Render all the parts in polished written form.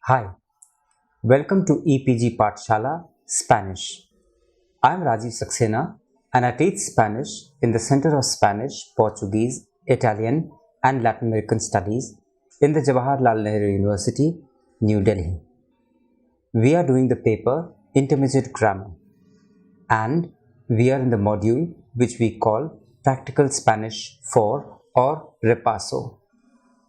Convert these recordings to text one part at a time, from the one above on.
Hi, welcome to EPG Pathshala Spanish. I am Rajiv Saxena and I teach Spanish in the Center of Spanish, Portuguese, Italian and Latin American Studies in the Jawaharlal Nehru University, New Delhi. We are doing the paper Intermediate Grammar and we are in the module which we call Practical Spanish 4 or Repaso.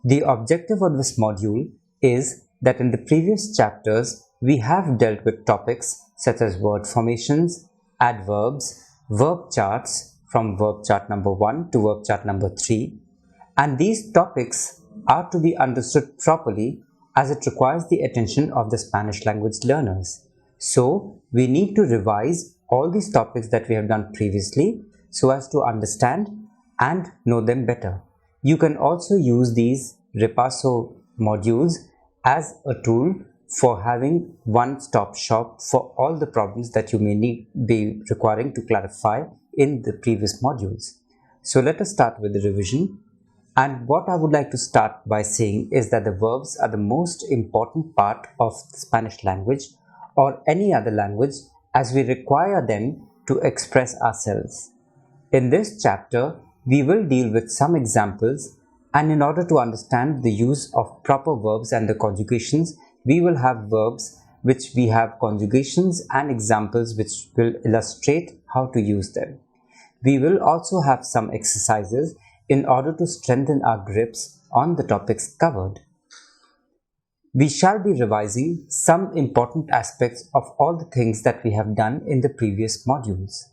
The objective of this module is that in the previous chapters we have dealt with topics such as word formations, adverbs, verb charts from verb chart number 1 to verb chart number 3, and these topics are to be understood properly as it requires the attention of the Spanish language learners. So we need to revise all these topics that we have done previously so as to understand and know them better. You can also use these Repaso modules as a tool for having one-stop shop for all the problems that you may be requiring to clarify in the previous modules. So let us start with the revision. And what I would like to start by saying is that the verbs are the most important part of the Spanish language or any other language as we require them to express ourselves. In this chapter, we will deal with some examples, and in order to understand the use of proper verbs and the conjugations, we will have verbs which we have conjugations and examples which will illustrate how to use them. We will also have some exercises in order to strengthen our grips on the topics covered. We shall be revising some important aspects of all the things that we have done in the previous modules.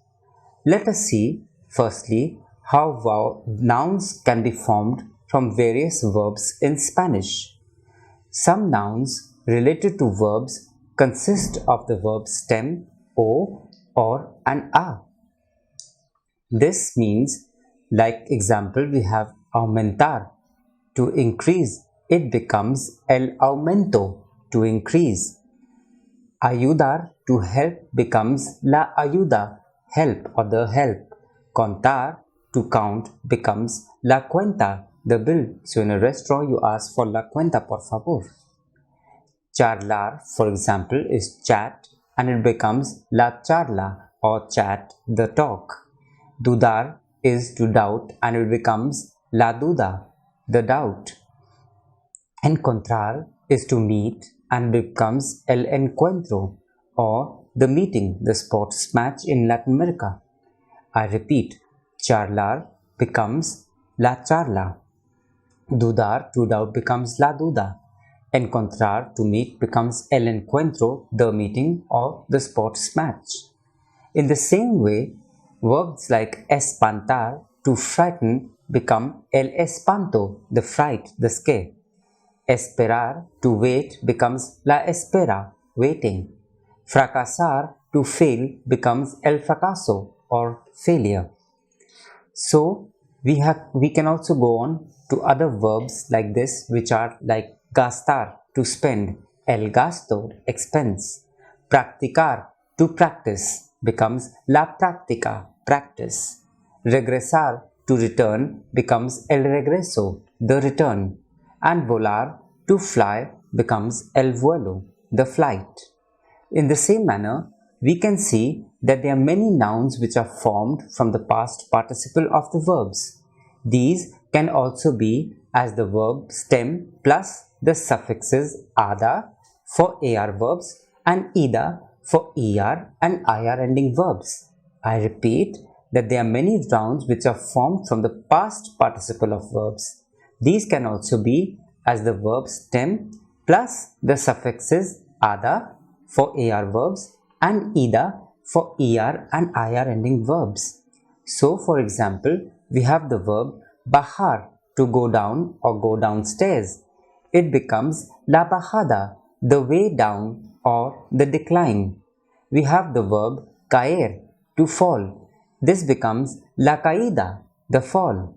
Let us see, firstly, how nouns can be formed from various verbs in Spanish. Some nouns related to verbs consist of the verb stem o or an a. This means, like example, we have aumentar, to increase, it becomes el aumento, to increase. Ayudar, to help, becomes la ayuda, help or the help. Contar, to count, becomes la cuenta, the bill. So in a restaurant you ask for la cuenta por favor. Charlar, for example, is chat and it becomes la charla or chat, the talk. Dudar is to doubt and it becomes la duda, the doubt. Encontrar is to meet and becomes el encuentro or the meeting, the sports match in Latin America. I repeat, charlar becomes la charla. Dudar, to doubt, becomes la duda. Encontrar, to meet, becomes el encuentro, the meeting or the sports match. In the same way, verbs like espantar, to frighten, become el espanto, the fright, the scare. Esperar, to wait, becomes la espera, waiting. Fracasar, to fail, becomes el fracaso, or failure. So we can also go on to other verbs like this, which are like gastar, to spend, el gasto, expense. Practicar, to practice, becomes la práctica, practice. Regresar, to return, becomes el regreso, the return. And volar, to fly, becomes el vuelo, the flight. In the same manner, we can see that there are many nouns which are formed from the past participle of the verbs. These can also be as the verb stem plus the suffixes ada for AR verbs and ida for ER and IR ending verbs. I repeat that there are many nouns which are formed from the past participle of verbs. These can also be as the verb stem plus the suffixes ada for AR verbs and ida for ER and IR ending verbs. So, for example, we have the verb bajar, to go down or go downstairs. It becomes la bajada, the way down or the decline. We have the verb caer, to fall. This becomes la caída, the fall.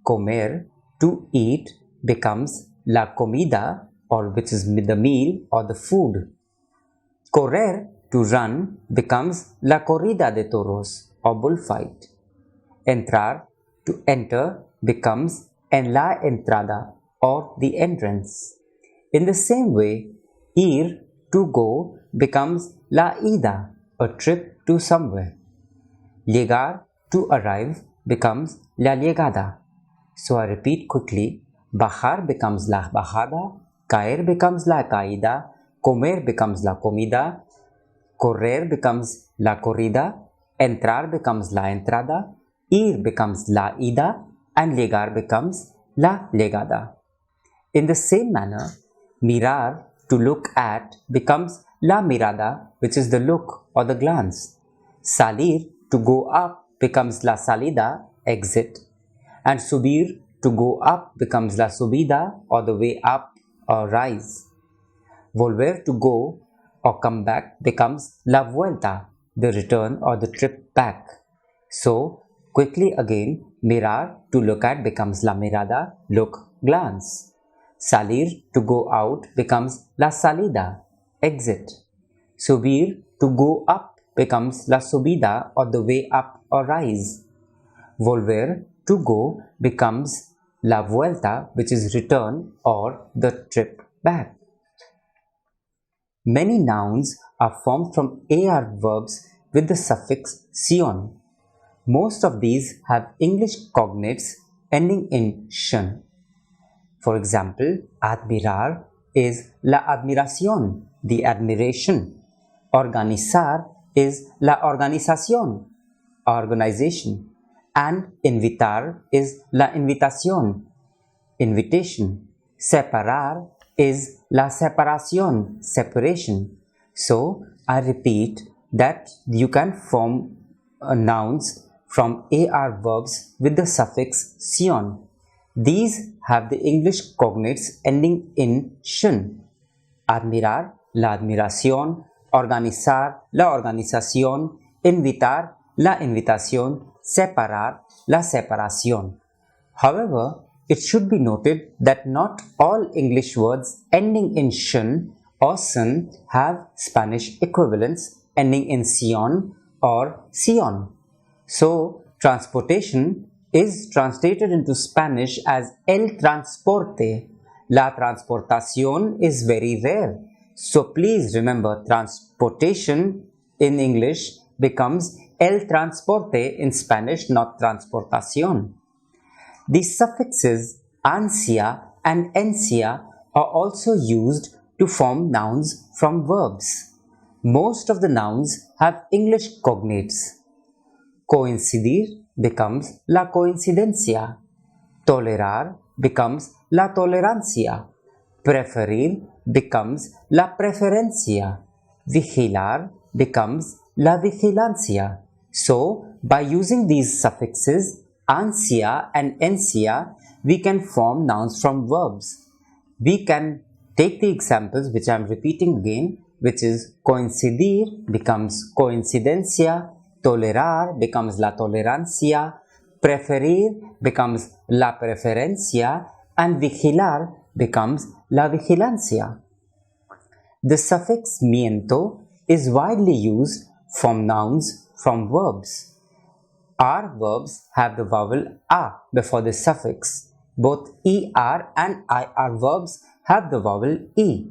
Comer, to eat, becomes la comida, or which is the meal or the food. Correr, to run, becomes la corrida de toros, or bullfight. Entrar, to enter, becomes en la entrada, or the entrance. In the same way, Ir, to go, becomes la ida, a trip to somewhere. Llegar, to arrive, becomes la llegada. So I repeat quickly. Bajar becomes la bajada, caer becomes la caída, comer becomes la comida, correr becomes la corrida, entrar becomes la entrada, ir becomes la ida, and llegar becomes la llegada. In the same manner, mirar, to look at, becomes la mirada, which is the look or the glance. Salir, to go up, becomes la salida, exit. And subir, to go up, becomes la subida, or the way up or rise. Volver, to go or come back, becomes la vuelta, the return or the trip back. So, quickly again, mirar, to look at, becomes la mirada, look, glance. Salir, to go out, becomes la salida, exit. Subir, to go up, becomes la subida, or the way up or rise. Volver, to go, becomes la vuelta, which is return or the trip back. Many nouns are formed from AR verbs with the suffix sion. Most of these have English cognates ending in shan. For example, admirar is la admiración, the admiration. Organizar is la organización, organization. And invitar is la invitación, invitation. Separar is la separación, separation. So, I repeat that you can form nouns from AR verbs with the suffix sion. These have the English cognates ending in shan. Admirar, la admiración. Organizar, la organización. Invitar, la invitación. Separar, la separación. However, it should be noted that not all English words ending in shan or san have Spanish equivalents ending in sion or sion. So, transportation is translated into Spanish as el transporte. La transportación is very rare. So, please remember, transportation in English becomes el transporte in Spanish, not transportación. The suffixes ansia and encia are also used to form nouns from verbs. Most of the nouns have English cognates. Coincidir becomes la coincidencia. Tolerar becomes la tolerancia. Preferir becomes la preferencia. Vigilar becomes la vigilancia. So, by using these suffixes ansia and encia, we can form nouns from verbs. We can take the examples which I am repeating again, which is coincidir becomes coincidencia, tolerar becomes la tolerancia, preferir becomes la preferencia, and vigilar becomes la vigilancia. The suffix miento is widely used from nouns from verbs. R verbs have the vowel a before the suffix. Both ER and IR verbs have the vowel E.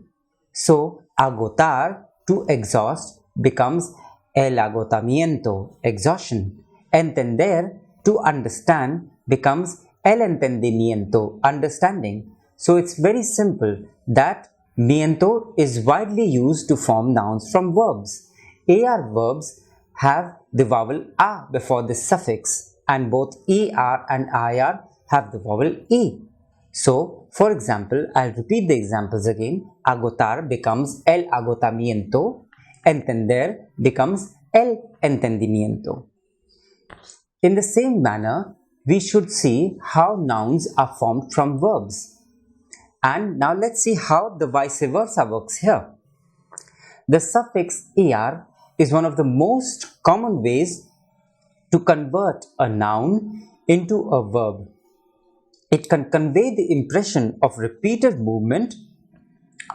So, agotar, to exhaust, becomes el agotamiento, exhaustion. Entender, to understand, becomes el entendimiento, understanding. So, it's very simple that miento is widely used to form nouns from verbs. AR verbs have the vowel a before the suffix, and both ER and IR have the vowel E. So, for example, I'll repeat the examples again. Agotar becomes el agotamiento, entender becomes el entendimiento. In the same manner, we should see how nouns are formed from verbs. And now let's see how the vice versa works here. The suffix er is one of the most common ways to convert a noun into a verb. It can convey the impression of repeated movement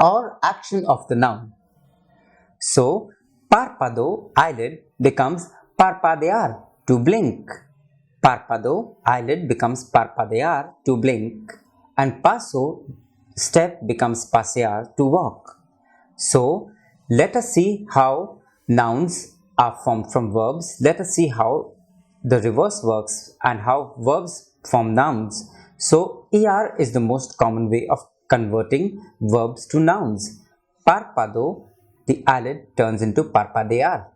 or action of the noun. So, párpado, eyelid, becomes parpadear, to blink. Párpado, eyelid, becomes parpadear, to blink. And paso, step, becomes pasear, to walk. So let us see how nouns are formed from verbs. Let us see how the reverse works and how verbs form nouns. So ER is the most common way of converting verbs to nouns. Parpado, the eyelid turns into parpadear,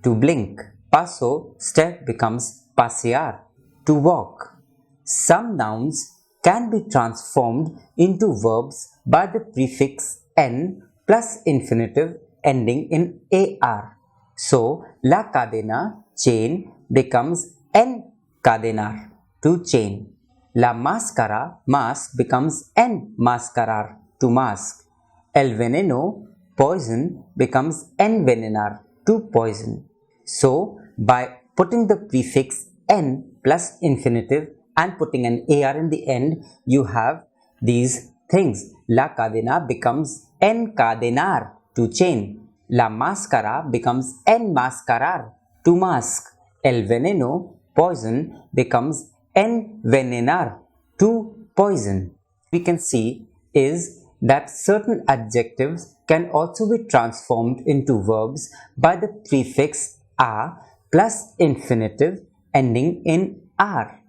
to blink. Paso, step becomes pasear, to walk. Some nouns can be transformed into verbs by the prefix n plus infinitive ending in ar. So, la cadena, chain, becomes encadenar, to chain. La máscara, mask, becomes enmascarar, to mask. El veneno, poison, becomes envenenar, to poison. So, by putting the prefix n plus infinitive and putting an ar in the end, you have these things. La cadena becomes encadenar, to chain. La máscara becomes enmascarar, to mask. El veneno, poison, becomes envenenar, to poison. We can see is that certain adjectives can also be transformed into verbs by the prefix a plus infinitive ending in ar,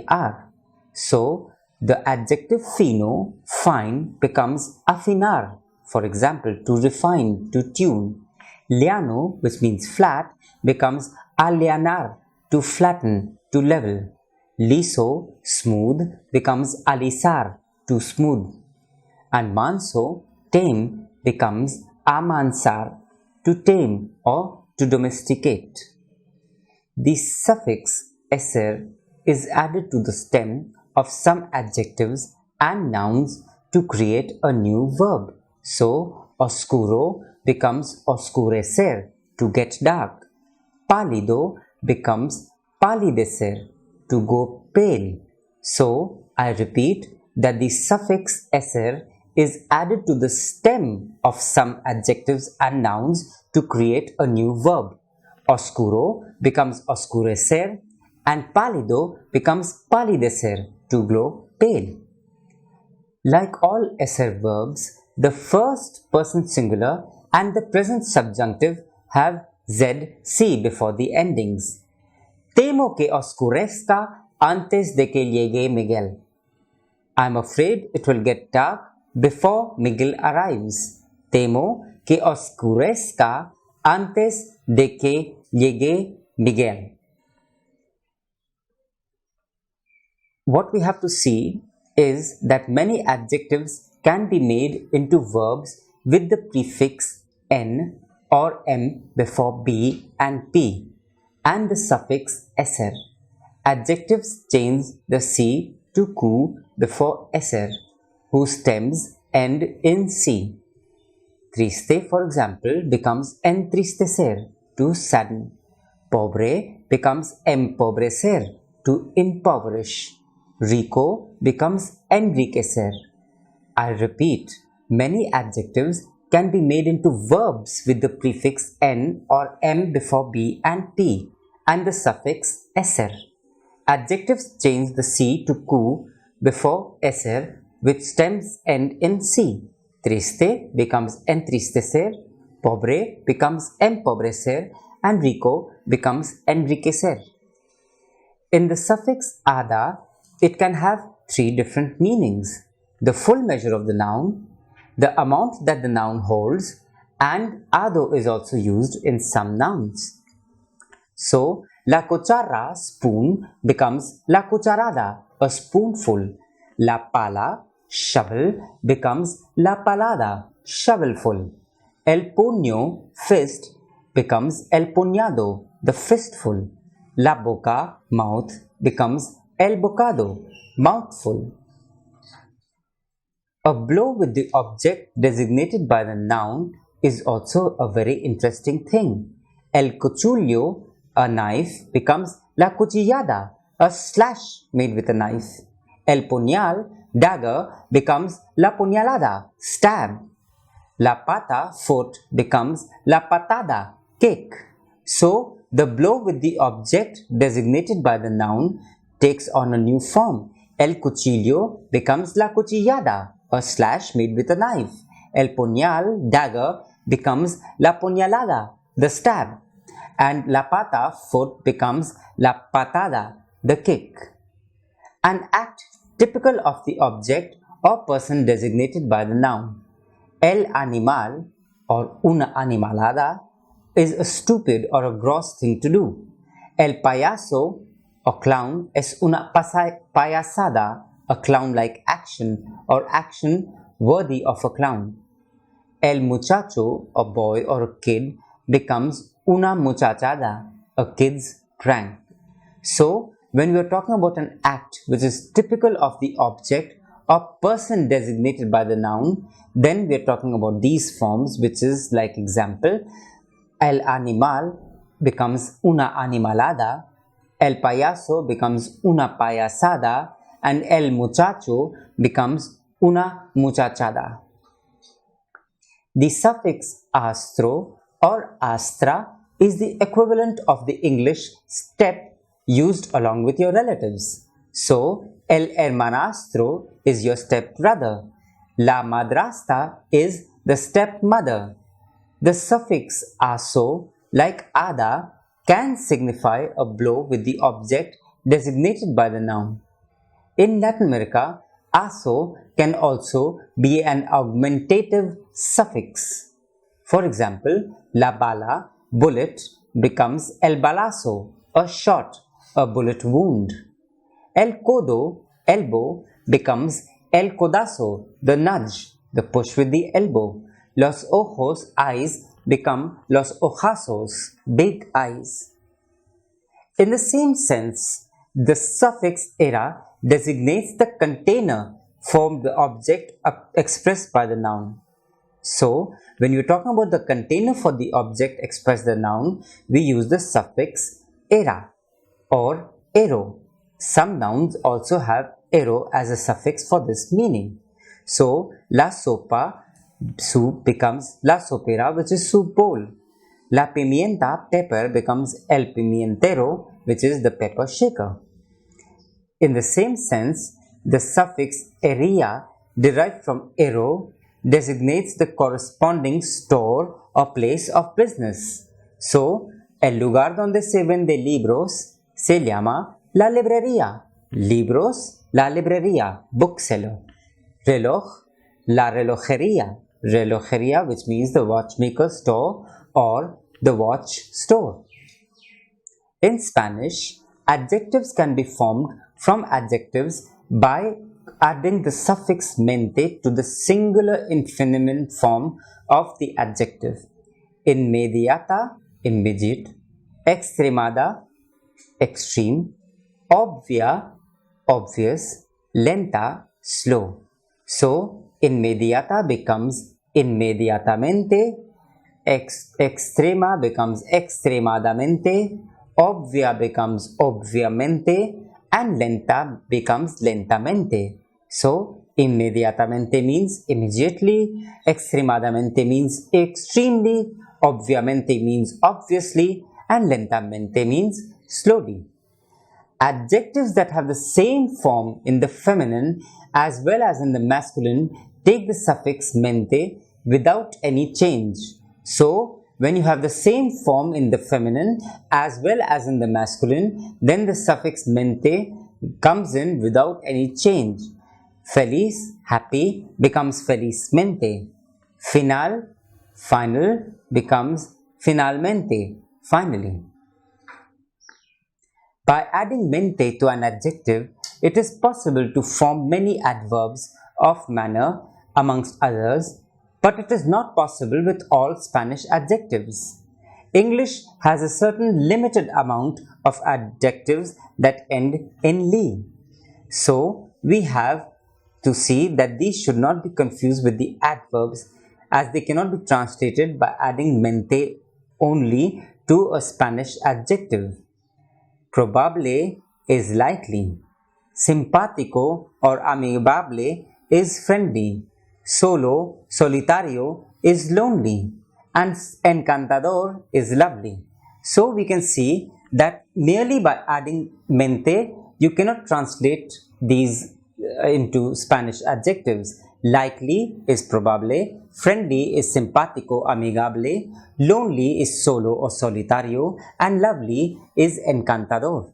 ar. So, the adjective fino, fine, becomes affinar, for example, to refine, to tune. Liano, which means flat, becomes alianar, to flatten, to level. Liso, smooth, becomes alisar, to smooth. And manso, tame, becomes amansar, to tame or to domesticate. The suffix eser is added to the stem of some adjectives and nouns to create a new verb. So, oscuro becomes oscurecer, to get dark. Pálido becomes palidecer, to go pale. So, I repeat that the suffix eser is added to the stem of some adjectives and nouns to create a new verb. Oscuro becomes oscurecer and pálido becomes palidecer, to glow pale. Like all eser verbs, the first person singular and the present subjunctive have ZC before the endings. Temo que oscurezca antes de que llegue Miguel. I am afraid it will get dark before Miguel arrives. Temo que oscurezca antes de que llegue Miguel. What we have to see is that many adjectives can be made into verbs with the prefix n or m before b and p and the suffix eser. Adjectives change the c to ku before eser, whose stems end in c. Triste, for example, becomes entristecer, to sadden. Pobre becomes empobrecer, to impoverish. Rico becomes enriquecer. I repeat, many adjectives can be made into verbs with the prefix n or m before b and p and the suffix eser. Adjectives change the c to ku before eser, which stems end in c. Triste becomes entristecer, pobre becomes empobrecer, and rico becomes enriquecer. In the suffix ada, it can have three different meanings: the full measure of the noun, the amount that the noun holds, and ado is also used in some nouns. So, la cuchara, spoon, becomes la cucharada, a spoonful. La pala, shovel, becomes la palada, shovelful. El puño, fist, becomes el puñado, the fistful. La boca, mouth, becomes el bocado, mouthful. A blow with the object designated by the noun is also a very interesting thing. El cuchillo, a knife, becomes la cuchillada, a slash made with a knife. El puñal, dagger, becomes la puñalada, stab. La pata, foot, becomes la patada, kick. So, the blow with the object designated by the noun takes on a new form. El cuchillo becomes la cuchillada, a slash made with a knife. el puñal, dagger, becomes la puñalada, the stab. And la pata, foot, becomes la patada, the kick. An act typical of the object or person designated by the noun. El animal or una animalada is a stupid or a gross thing to do. El payaso or clown es una payasada, a clown-like action or action worthy of a clown. El muchacho, a boy or a kid, becomes una muchachada, a kid's prank. So, when we are talking about an act which is typical of the object or person designated by the noun, then we are talking about these forms, which is like example, el animal becomes una animalada, el payaso becomes una payasada, and el muchacho becomes una muchachada. The suffix astro or astra is the equivalent of the English step used along with your relatives. So, el hermanastro is your stepbrother. La madrasta is the stepmother. The suffix aso, like ada, can signify a blow with the object designated by the noun. In Latin America, aso can also be an augmentative suffix. For example, la bala, bullet, becomes el balazo, a shot, a bullet wound. El codo, elbow, becomes el codazo, the nudge, the push with the elbow. Los ojos, eyes, become los ojazos, big eyes. In the same sense, the suffix era designates the container for the object expressed by the noun. So, when you're talking about the container for the object expressed by the noun, we use the suffix era or ero. Some nouns also have ero as a suffix for this meaning. So, la sopa, soup, becomes la sopera, which is soup bowl. La pimienta, pepper, becomes el pimientero, which is the pepper shaker. In the same sense, the suffix eria, derived from ero, designates the corresponding store or place of business. So, el lugar donde se vende libros se llama la librería. Libros, la librería, bookseller. Reloj, la relojería. Relojería, which means the watchmaker store or the watch store. In Spanish, adjectives can be formed from adjectives by adding the suffix mente to the singular infinitive form of the adjective. Inmediata, immediate. Extremada, extreme. Obvia, obvious. Lenta, slow. So, inmediata becomes inmediatamente, extrema becomes extremadamente, obvia becomes obviamente, and lenta becomes lentamente. So, inmediatamente means immediately, extremadamente means extremely, obviamente means obviously, and lentamente means slowly. Adjectives that have the same form in the feminine as well as in the masculine take the suffix mente without any change. So, when you have the same form in the feminine as well as in the masculine, then the suffix mente comes in without any change. Feliz, happy, becomes felizmente. Final, final, becomes finalmente, finally. By adding mente to an adjective, it is possible to form many adverbs of manner amongst others, but it is not possible with all Spanish adjectives. English has a certain limited amount of adjectives that end in "ly." So, we have to see that these should not be confused with the adverbs, as they cannot be translated by adding mente only to a Spanish adjective. Probable is likely. Simpático or amigable is friendly. Solo, solitario is lonely. And encantador is lovely. So we can see that merely by adding mente, you cannot translate these into Spanish adjectives. likely is probable, friendly is simpático, amigable, lonely is solo or solitario, and lovely is encantador.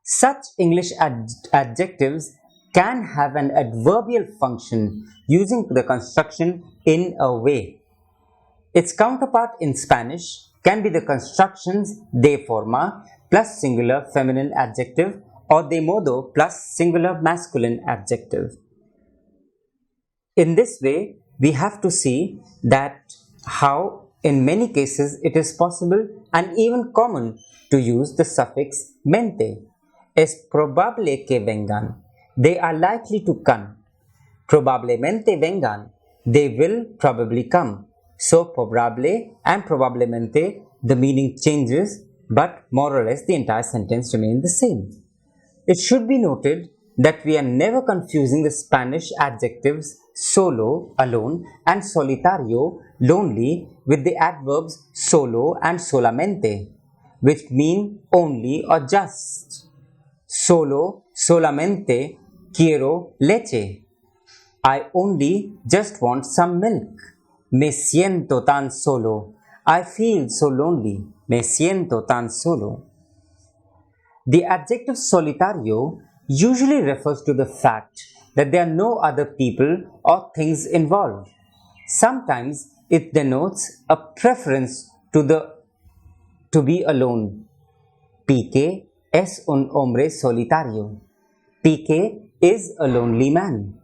Such English adjectives can have an adverbial function using the construction in a way. Its counterpart in Spanish can be the constructions de forma plus singular feminine adjective or de modo plus singular masculine adjective. In this way, we have to see that how in many cases it is possible and even common to use the suffix mente. Es probable que vengan. They are likely to come. Probablemente vengan. They will probably come. So probable and probablemente, the meaning changes, but more or less the entire sentence remains the same. It should be noted that we are never confusing the Spanish adjectives solo, alone, and solitario, lonely, with the adverbs solo and solamente, which mean only or just. Solo, solamente, quiero leche. I only just want some milk. Me siento tan solo. I feel so lonely. Me siento tan solo. The adjective solitario usually refers to the fact that there are no other people or things involved. Sometimes it denotes a preference to be alone. Pique es un hombre solitario. Pique is a lonely man.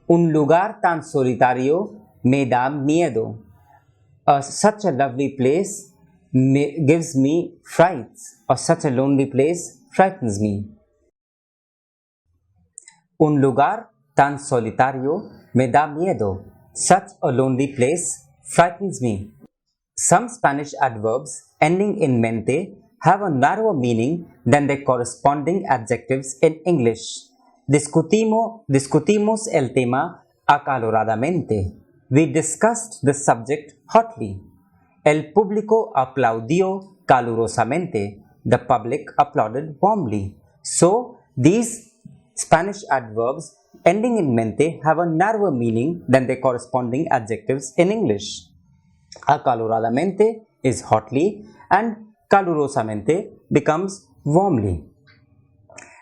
Un lugar tan solitario me da miedo. Such a lovely place gives me frights, or such a lonely place frightens me. Un lugar tan solitario me da miedo. Such a lonely place frightens me. Some Spanish adverbs ending in mente have a narrower meaning than their corresponding adjectives in English. Discutimos el tema acaloradamente. We discussed the subject hotly. El público aplaudió calurosamente. The public applauded warmly. So, these Spanish adverbs ending in mente have a narrower meaning than their corresponding adjectives in English. Acaloradamente is hotly and calurosamente becomes warmly.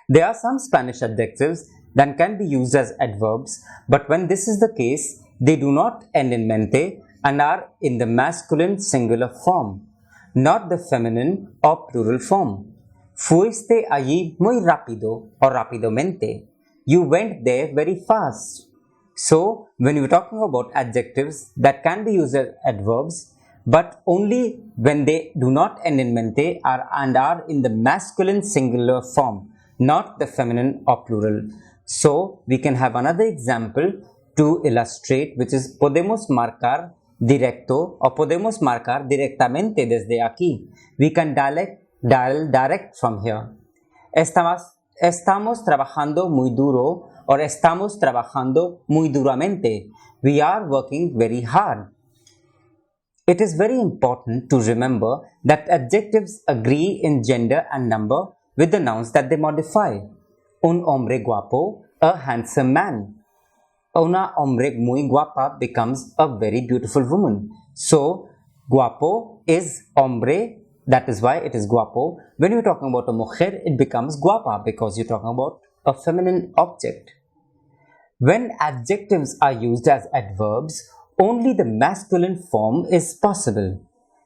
There are some Spanish adjectives that can be used as adverbs, but when this is the case, they do not end in mente and are in the masculine singular form, not the feminine or plural form. Fuiste allí muy rápido or rápidamente. You went there very fast. So, when you're talking about adjectives that can be used as adverbs, but only when they do not end in mente and are in the masculine singular form, not the feminine or plural. So, we can have another example to illustrate, which is podemos marcar directo or podemos marcar directamente desde aquí. We can dial direct from here. Estamos trabajando muy duro or estamos trabajando muy duramente. We are working very hard. It is very important to remember that adjectives agree in gender and number with the nouns that they modify. Un hombre guapo, a handsome man. Una hombre muy guapa becomes a very beautiful woman. So, guapo is hombre, that is why it is guapo. When you're talking about a mujer, it becomes guapa because you're talking about a feminine object. When adjectives are used as adverbs, only the masculine form is possible.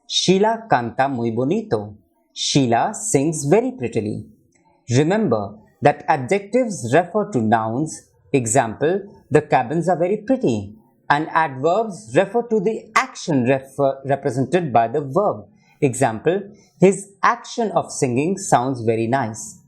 Sheila canta muy bonito. Sheila sings very prettily. Remember that adjectives refer to nouns. Example, the cabins are very pretty. And adverbs refer to the action represented by the verb. Example, his action of singing sounds very nice.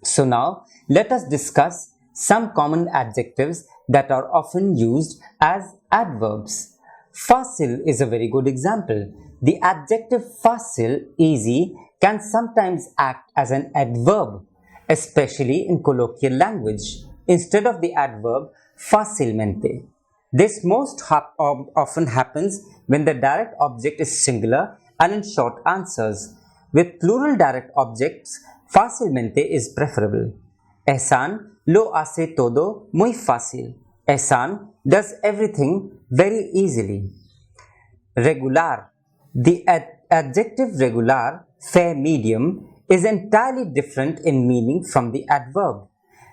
So now, let us discuss some common adjectives that are often used as adverbs. Facile is a very good example. The adjective facile, easy, can sometimes act as an adverb, especially in colloquial language, instead of the adverb facilmente. This most often happens when the direct object is singular and in short answers. With plural direct objects, facilmente is preferable. Ehsan lo hace todo muy fácil. Ehsan does everything very easily. Regular. The adjective regular, fair medium, is entirely different in meaning from the adverb.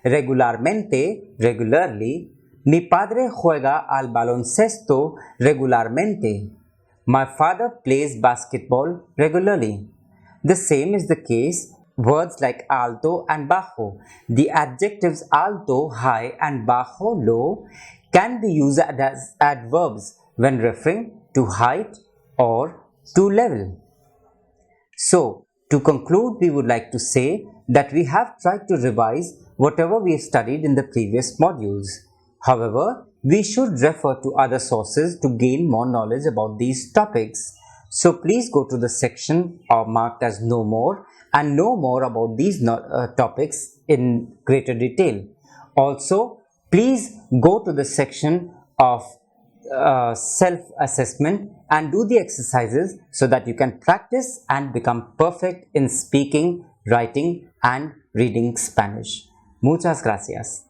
Regularmente, regularly. Mi padre juega al baloncesto regularmente. My father plays basketball regularly. The same is the case words like alto and bajo. The adjectives alto, high, and bajo, low, can be used as adverbs when referring to height or to level. So, to conclude, we would like to say that we have tried to revise whatever we have studied in the previous modules. However, we should refer to other sources to gain more knowledge about these topics. So please go to the section marked as Know More and know more about these topics in greater detail. Also, please go to the section of self-assessment and do the exercises so that you can practice and become perfect in speaking, writing and reading Spanish. Muchas gracias.